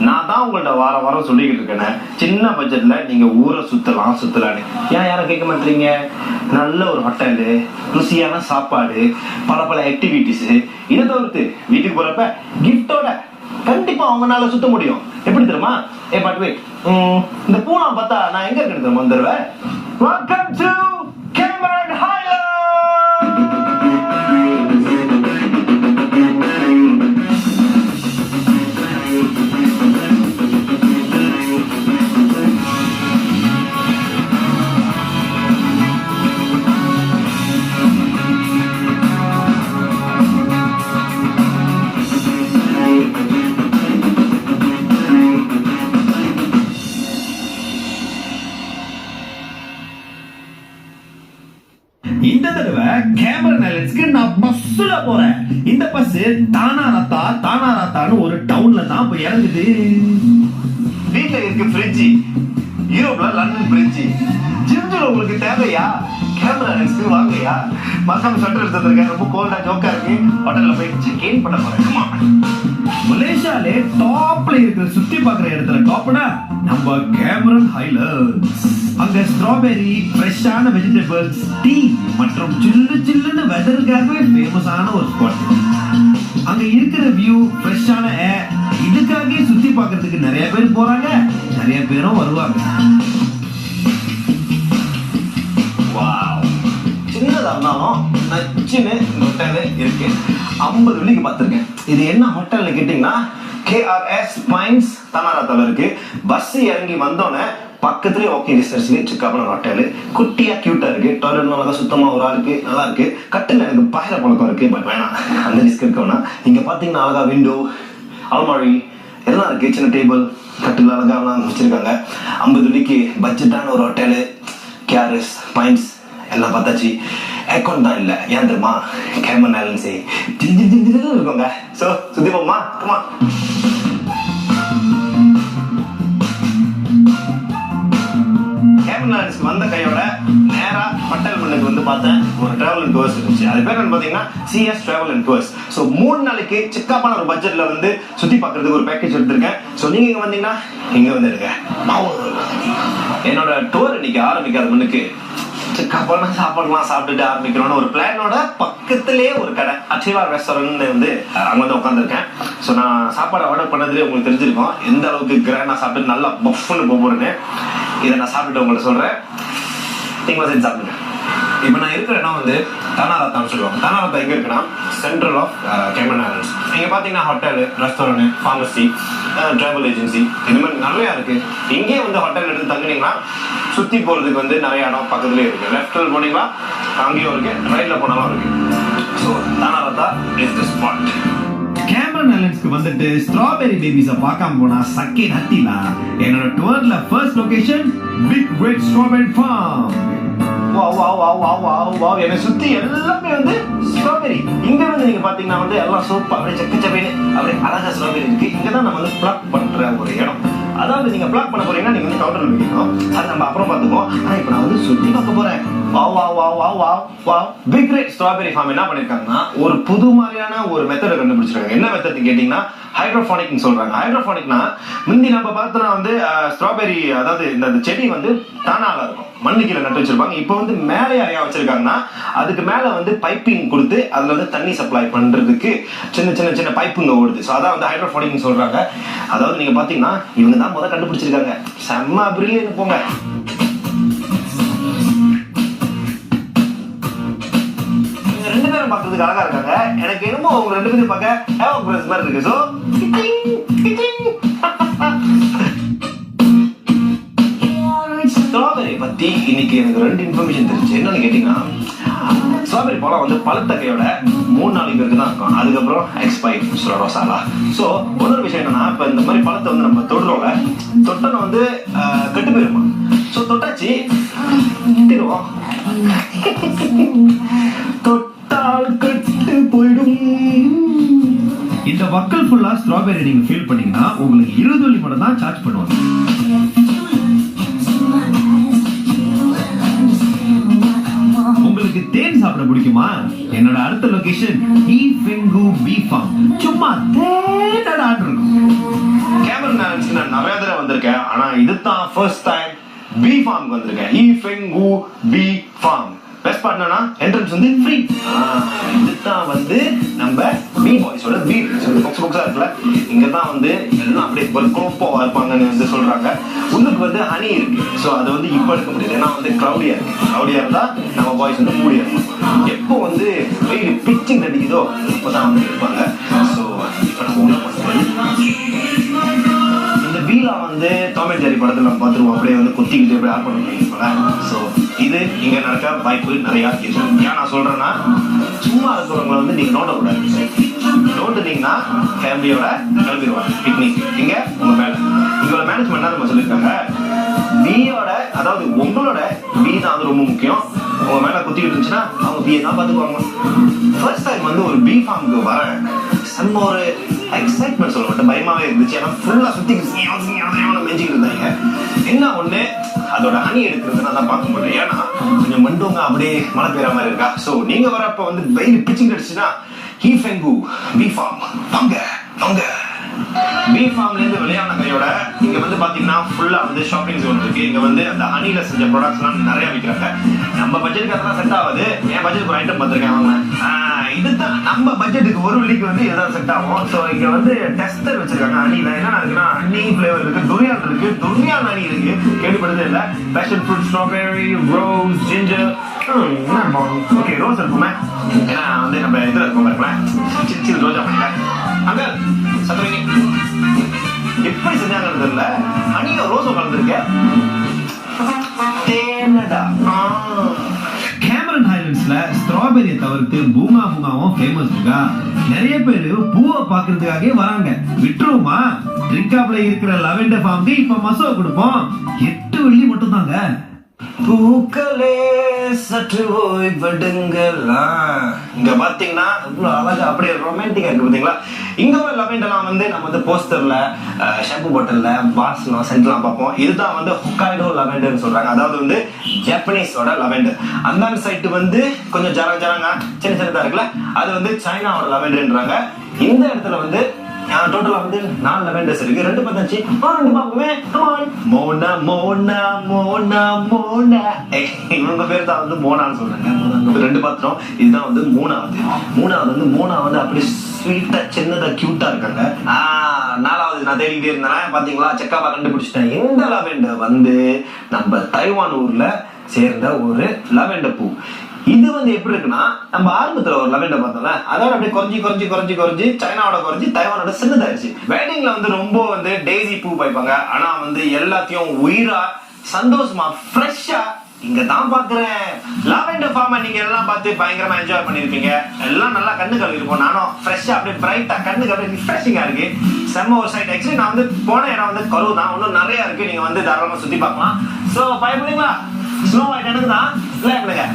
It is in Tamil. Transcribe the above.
நான் தான் உங்கள்ட்ட வாரம் சொல்லிக்கிட்டு இருக்கேன், சின்ன பட்ஜெட்ல நீங்க ஊரை சுத்தலான்னு. ஏன் யாரும் கேட்க மாட்டீங்க? நல்ல ஒரு ஹோட்டலு, ருசியான சாப்பாடு, பல ஆக்டிவிட்டிஸ், இதை தவிர்த்து வீட்டுக்கு போறப்ப கிஃப்டோட கண்டிப்பா அவங்கனால சுத்த முடியும். எப்படி தெரியுமா? பட் வெயிட், இந்த பூனா பார்த்தா நான் எங்க இருக்கேன் தெரியுமா? வந்துருவேன். Welcome to Cameron Highlands. இந்த தடவை கேமரன் ஐலண்ட்ஸ்க்கு நான் பஸ்ல போறேன். இந்த பஸ் தானாரத்தான்னு ஒரு டவுன்ல தான் போய் இறங்குது. வீட்டுல இருக்கு ஃப்ரிட்ஜ், யூரோப்ல லண்டன் பிரிட்ஜ், ஜிம்ஜில் உங்களுக்கு தேவையா? கேமரன் ஐலண்ட்ஸ்க்கு வாங்கயா? மசாம ஸ்வெட்டர் எடுத்துருக்கேன், ரொம்ப கோல்டா ஜோக்கா இருக்கு. ஹோட்டல்ல போய் செக் இன் பண்ண போறேன். மலேசியாலே டாப்ல இருக்கிற சுத்தி பார்க்குற இடத்துல டாப்னா நம்ம கேமரன் ஹைலாண்ட்ஸ். அங்க ஸ்ட்ராபெரி, ஃப்ரெஷ்ஷான வெஜிடபிள்ஸ், டீ மற்றும் சில்லுன்னு வெதருக்காகவே ஃபேமஸான ஒரு ஸ்பாட். அங்க இருக்கிற வியூ, ஃப்ரெஷ்ஷான ஏர், இதுக்காகவே சுத்தி பார்க்கறதுக்கு நிறைய பேர் போறாங்க, நிறைய பேரும் வருவாங்க. வாவ், சின்னதா இருந்தாலும் நச்சுன்னு இந்த ஹோட்டல் இருக்கு. 50 வெள்ளிக்கு பார்த்துருக்கேன். இது என்ன ஹோட்டல்னு கேட்டீங்கன்னா KRS பைன்ஸ் தானாரத்தால இருக்கு. பஸ் இறங்கி வந்தோன்னே பக்கத்துலேயே வாக்கிங் டிஸ்டன்ஸ்லேயே சிக்காப்பான ஹோட்டல். குட்டியா கியூட்டா இருக்கு. டாய்லெட் நல்லா சுத்தமா ஒரு ஆளுக்கு நல்லா இருக்கு. கட்டில் எனக்கு பாயிர பழக்கம் இருக்கு, பட் வேணாம், அந்த ரிஸ்க் இருக்கோம்னா. இங்க பாத்தீங்கன்னா அழகா விண்டோ, அல்மாரி எல்லாம் இருக்கு. சின்ன டேபிள், கட்டில் அழகா வச்சிருக்காங்க. 50 வெள்ளிக்கு பட்ஜெட்டான ஒரு ஹோட்டலு. KRS பைன்ஸ் எல்லாம் பார்த்தாச்சு. ஏர்கான் தான் இல்லை, ஏன் தெரியுமா? கேமரன் ஐலண்ட்ஸே இருக்கோங்க. ஸோ சுத்தி போமா, கமா. கேமரன் ஐலண்ட்ஸ்க்கு வந்த கையோட நேரா பட்டல் மண்ணுக்கு வந்து பார்த்தேன். ஒரு டிராவல் அண்ட் டூர்ஸ் இருந்துச்சு. அது பேர் என்ன பார்த்தீங்கன்னா CS travel and tours. So 3 நாளைக்கு சிக்காப்பான ஒரு பட்ஜெட்ல வந்து சுத்தி பார்க்கறதுக்கு ஒரு பேக்கேஜ் எடுத்திருக்கேன். ஸோ நீங்க இங்க வந்தீங்கன்னா இங்க வந்து இருங்க. என்னோட டூர் இன்னைக்கு ஆரம்பிக்காத முன்னுக்கு சிக்காப்பான சாப்பாடுலாம் சாப்பிட்டுட்டு ஆரம்பிக்கிறோன்னு ஒரு பிளானோட பக்கத்திலே ஒரு கடை அச்சிவா ரெஸ்டாரண்ட் வந்து அங்கே வந்து உட்காந்துருக்கேன். ஸோ நான் சாப்பாடு ஆர்டர் பண்ணதுலேயே உங்களுக்கு தெரிஞ்சிருக்கோம் எந்த அளவுக்கு கிராண்டாக சாப்பிட்டு நல்லா பஃப்னு போகிறேன்னு. இதை நான் சாப்பிட்டு உங்கள்ட்ட சொல்கிறேன், நீங்களும் செஞ்சு சாப்பிடுங்க. இப்போ நான் இருக்கிற இடம் வந்து தானாரத்தான்னு சொல்லுவாங்க. தானாரத்தா எங்கே இருக்குன்னா சென்ட்ரல் ஆஃப் கேமரன் ஐலண்ட்ஸ். இங்கே பார்த்தீங்கன்னா hotel, restaurant, pharmacy, travel agency, இது மாதிரி நிறையா இருக்குது. இங்கே வந்து ஹோட்டல் எடுத்து தங்குனீங்கன்னா சுற்றி போகிறதுக்கு வந்து நிறைய இடம் பக்கத்துலேயே இருக்குது. லெஃப்டில் போனீங்கன்னா அங்கேயும் இருக்குது, ரைட்டில் போனாலும் இருக்குது. So Tanah Rata is the spot. Cameron ஐலண்ட்ஸ்க்கு வந்துட்டு ஸ்ட்ராபெரி பேபிஸை பார்க்காம போனா சக்கே ஹத்திலா. என்னோட டூர்ல first location big red strawberry farm. என்னை சுத்தி எல்லாமே வந்து ஸ்ட்ராபெரி. இங்க வந்து நீங்க பாத்தீங்கன்னா வந்து எல்லாம் சோப்பா அப்படியே செக்கச்சவேன்னு அப்படியே அழகா ஸ்ட்ராபெரி இருக்கு. இங்கதான் நம்ம வந்து பிளாக் பண்ற ஒரு இடம். அதாவது நீங்க பிளாக் பண்ண போறீங்கன்னா நீங்க வந்து கவுண்டர்ல வைக்கணும், அது நம்ம அப்புறம் பார்த்துப்போம். ஆனா இப்ப நான் வந்து சுத்தி பார்க்க போறேன். பிக் ரெட் ஸ்ட்ராபெரி ஃபார்ம் என்ன பண்ணிருக்காங்கன்னா ஒரு புது மாதிரியான ஒரு மெத்தடை கண்டுபிடிச்சிருக்காங்க. என்ன மெத்தட் கேட்டீங்கன்னா ஹைட்ரோஃபானிக்னு சொல்றாங்க. ஹைட்ரோஃபானிக்னா முந்தி நம்ம பார்த்தோம்னா வந்து ஸ்ட்ராபெரி, அதாவது இந்த செடி வந்து தானால இருக்கும், மண்ணு கீழே நட்டு வச்சிருப்பாங்க. இப்போ வந்து மேலே யாரையா வச்சிருக்காங்கன்னா அதுக்கு மேல வந்து பைப்பிங் கொடுத்து அதுல வந்து தண்ணி சப்ளை பண்றதுக்கு சின்ன பைப்புங்க ஓடுது. ஸோ அதான் வந்து ஹைட்ரோஃபானிக்னு சொல்றாங்க. அதாவது நீங்க பாத்தீங்கன்னா இவங்க தான் முதல்ல கண்டுபிடிச்சிருக்காங்க. செம்ம பிரில்லியன்ட் போங்க. ரெண்டு பேரும் பார்க்கறதுக்கு அழகா இருக்காங்க. எனக்கு என்னமோ அவங்க ரெண்டு பேரும் பார்க்க ஹேவ் பிரஸ் மாதிரி இருக்கு. ஸோ ஸ்ட்ராபெரி பத்தி இன்னைக்கு எனக்கு 2 இன்ஃபர்மேஷன் தெரிஞ்சு. என்னன்னு கேட்டீங்கன்னா ஸ்ட்ராபெரி பழம் வந்து பழுத்த கையோட 3-4 பேருக்கு தான் இருக்கும். அதுக்கப்புறம் எக்ஸ்பைட் ரோசாலா. ஸோ இன்னொரு விஷயம் என்னன்னா, இப்போ இந்த மாதிரி பழத்தை வந்து நம்ம தொடுறோம்ல, தொட்டனை வந்து கெட்டு போயிருமா. ஸோ தொட்டாச்சு திடுவோம், தொட்டால் கெட்டு போயிடும். இந்த வக்கல் ஃபுல்லா ஸ்ட்ராபெரி நீங்க ஃபீல் பண்ணீங்கன்னா உங்களுக்கு 20 வெள்ளி மட்டும் தான் சார்ஜ் பண்ணுவாங்க. உங்களுக்கு தேன் சாப்பிட பிடிக்குமா? என்னோட அடுத்த லொகேஷன் ஈ ஃபெங்கு பீ ஃபார்ம். சும்மா தேனடா இருக்கும். கேமரன் ஆனா இதுதான் ஃபர்ஸ்ட் டைம் பி ஃபார்முக்கு வந்திருக்கேன். ஈ ஃபெங் கு பி ஃபார்ம். பெஸ்ட் பார்ட்னர்னா என்ட்ரன்ஸ் வந்து ஃப்ரீ. இதுதான் வந்து நம்ம பி பாய்ஸோட வீடு. பாக்ஸ் பாக்ஸா இருக்குல்ல, இங்க தான் வந்து எல்லாம் அப்படியே ஒரு குழப்பமா இருப்பாங்கன்னு வந்து சொல்றாங்க. உள்ளுக்கு வந்து ஹனி இருக்கு. ஸோ அதை வந்து இப்போ எடுக்க முடியாது, ஏன்னா வந்து க்ளவுடியா இருக்கு. க்ளவுடியா இருந்தா நம்ம பாய்ஸ் வந்து மூடியா இருக்கும். எப்போ வந்து வெயில் பிச்சிங் அடிக்குதோ அப்போதான் வந்து இருப்பாங்க. ஸோ இப்போ நம்ம உள்ள இந்த வீலா வந்து டாம் அண்ட் ஜெர்ரி படத்துல நம்ம பார்த்துருவோம், அப்படியே வந்து குத்திக்கிட்டு அப்படியே ஆட் பண்ணிருப்பாங்க. ஸோ இது இங்க நடக்க வாய்ப்பு நிறைய இருக்கு. ஏன் நான் சொல்றேன்னா, சும்மா இருக்கிறவங்களை வந்து நீங்க நோண்டக்கூடாது. நோண்டுனீங்கன்னா ஃபேமிலியோட கிளம்பிடுவாங்க பிக்னிக். இங்க உங்க மேல உங்களோட மேனேஜ்மெண்ட் நம்ம சொல்லியிருக்காங்க, பியோட அதாவது உங்களோட பி தான் வந்து ரொம்ப முக்கியம். உங்க மேல குத்திக்கிட்டு இருந்துச்சுன்னா அவங்க பிஏ தான் பார்த்துக்குவாங்க. ஃபர்ஸ்ட் டைம் வந்து ஒரு பி ஃபார்முக்கு வர செம்ம ஒரு எக்ஸைட்மெண்ட் சொல்ல மாட்டேன், பயமாவே இருந்துச்சு. ஏன்னா ஃபுல்லா சுத்தி மெஞ்சிக்கிட்டு இருந்தாங்க. என்ன ஒண்ணு, அதோட ஹனி எடுக்கிறது நான் தான் பார்க்க முடியல, ஏன்னா கொஞ்சம் மண்டவங்க அப்படியே மழை பெய்யற மாதிரி இருக்கா. ஸோ நீங்க வரப்ப வந்து வெயில் பிச்சிங் அடிச்சுன்னா ஈ ஃபெங் கு பி ஃபார்ம் வாங்க வாங்க. பி ஃபார்ம்ல இருந்து விளையாட கையோட இங்க வந்து பாத்தீங்கன்னா ஃபுல்லா வந்து ஷாப்பிங் ஜோன் இருக்கு. இங்க வந்து அந்த ஹனில செஞ்ச ப்ராடக்ட்ஸ்லாம் நிறைய விற்கிறாங்க. நம்ம பட்ஜெட்டுக்கு அதெல்லாம் செட் ஆகுது. என் பட்ஜெட்டுக்கு ஒரு ஐட்டம் பார்த்துருக்கேன் அவங்க. இதுதான் நம்ம பட்ஜெட்டுக்கு ஒரு வெள்ளிக்கு வந்து இதுதான் செட் ஆகும். ஸோ இங்க வந்து டெஸ்டர் வச்சிருக்காங்க ஹனில. என்ன இருக்குன்னா, ஹனி ஃபிளேவர் இருக்கு, துரியான் இருக்கு, துரியான் ஹனி இருக்கு, கேள்விப்படுறது இல்லை. Passion fruit, strawberry, rose, ginger. Okay, rose இருக்குமே, ஏன்னா வந்து நம்ம இதுல இருக்கோம் பாருங்களேன், சின்ன சின்ன ரோஜா பண்ணல அங்க சத்துவீங்க எப்படி செஞ்சாங்கன்னு தெரியல. ஹனியும் ரோஸும் கலந்துருக்க தேனடா. கேமரன் ஹைலண்ட்ஸ்ல ஸ்ட்ராபெரியை தவிர்த்து பூங்கா பூங்காவும் ஃபேமஸ் இருக்கா. நிறைய பேரு பூவை பாக்குறதுக்காகவே வராங்க. விட்டுருவோமா? ட்ரிங்காப்ல இருக்கிற லெவெண்டர் ஃபார்முக்கு இப்ப மசோ கொடுப்போம். 8 வெள்ளி மட்டும் தாங்க. பூக்களே சற்று ஓய்வெடுங்களா. இங்க பாத்தீங்கன்னா இவ்வளவு அழகா அப்படியே ரொமான்டிக்கா இருக்கு பாத்தீங்களா. இங்க ஒரு லெவெண்டர்லாம் வந்து நம்ம வந்து போஸ்டர்ல, ஷாம்பு பாட்டில்ல, பாஸ்லாம் சென்ட்லாம் பார்ப்போம். இதுதான் வந்து ஹொக்காய்டோ லெவெண்டர்னு சொல்றாங்க. அதாவது வந்து ஜப்பனீஸோட லெவெண்டர். அந்த சைட்டு வந்து கொஞ்சம் ஜரங்க சின்ன சின்னதா இருக்குல்ல, அது வந்து சைனாவோட லெவெண்டர்ன்றாங்க. இந்த இடத்துல வந்து டோட்டலா வந்து 4 லெவெண்டர்ஸ் இருக்கு. 2 பார்த்தாச்சு, 2 பார்ப்போமே. மோனா மோனா மோனா மோனா, இவங்க பேர் தான் வந்து மோனான்னு சொல்றாங்க. 2 பார்த்துட்டோம். இதுதான் வந்து மூணாவது வந்து மோனா வந்து அப்படி ஸ்வீட்டா சின்னதா கியூட்டா இருக்காங்க. 4வது நான் தேடிக்கிட்டே இருந்தேன், பாத்தீங்களா, செக்காவா கண்டுபிடிச்சிட்டேன். இந்த லெவெண்டர் வந்து நம்ம தைவான் ஊர்ல சேர்ந்த ஒரு லெவெண்டர் பூ. இது வந்து எப்படி இருக்குன்னா, நம்ம ஆரம்பத்துல ஒரு லெவெண்டர் பார்த்தோம்ல, அதோட அப்படியே குறைஞ்சி சைனாவோட குறைஞ்சி தைவானோட சின்னதாயிருச்சு. வெட்டிங்ல வந்து ரொம்ப வந்து டெய்ஸி பூ பாய்ப்பாங்க. ஆனா வந்து எல்லாத்தையும் உயிரா சந்தோஷமா ஃப்ரெஷ்ஷா இங்க தான் பாக்குறேன். லாவெண்டர் ஃபார்மை நீங்க எல்லாம் பார்த்து பயங்கரமா என்ஜாய் பண்ணிருப்பீங்க. எல்லாம் நல்லா கண்ணு கழுவிருப்போம். நானும் ஃப்ரெஷ்ஷா அப்படியே பிரைட்டா கண்ணுக்கு அப்படியே ரிஃப்ரெஷிங்கா இருக்கு. செம்ம ஒரு சைட். ஆக்சுவலி நான் வந்து போன இடம் வந்து கரு தான், இன்னும் நிறைய இருக்கு. நீங்க வந்து தாராளமா சுத்தி பார்க்கலாம். சோ பயப்படுறீங்களா? ஸ்லோ ஆயிட்டு எனக்கு தான் இல்லை.